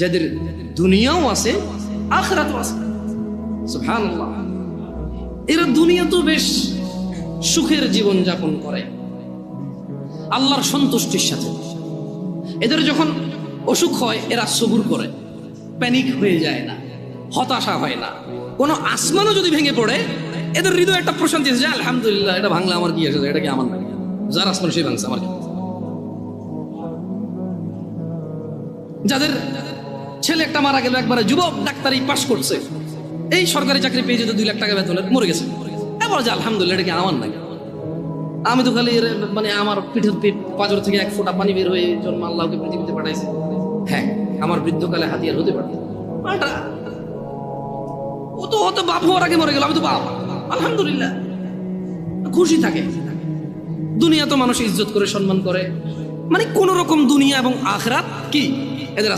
যাদের দুনিয়াও আছে আখিরাতও আছে। সুবহানাল্লাহ। এরা দুনিয়া তো বেশ সুখের জীবন যাপন করে আল্লাহর সন্তুষ্টির সাথে। এদের যখন অসুখ হয় এরা সবুর করে, প্যানিক হয়ে যায় না, হতাশা হয় না। কোনো আসমানও যদি ভেঙে পড়ে এদের হৃদয়ে একটা প্রশান্তি আছে যে আলহামদুলিল্লাহ, এটা ভাঙলে আমার কি এসেছে, এটা কি আমার না, যার আসমান সেই ভাঙছে আমার কি। যাদের ছেলে একটা মারা গেল, একবারে যুবক, ডাক্তারি পাশ করছে, এই সরকারি চাকরি পেয়ে যেত 2 লাখ টাকা বেতনের, মরে গেছে, এবার যে আলহামদুলিল্লাহ, এটা কি আমার নাকি, আমি তো খালি মানে আমার পিঠের পাঁজর থেকে 1 ফোঁটা পানি বের হয়ে জন্ম আল্লাহকে পৃথিবীতে পাঠাইছে। হ্যাঁ, আমার বৃদ্ধকালে হাতিয়ার হতে পারে, ও তো হয়তো বাপ হওয়ার আগে মরে গেল, আমি তো বাপ, আলহামদুলিল্লাহ, খুশি থাকে। দুনিয়া তো মানুষ ইজ্জত করে, সম্মান করে, মানে কোন রকম দুনিয়া এবং আখিরাত কি এদের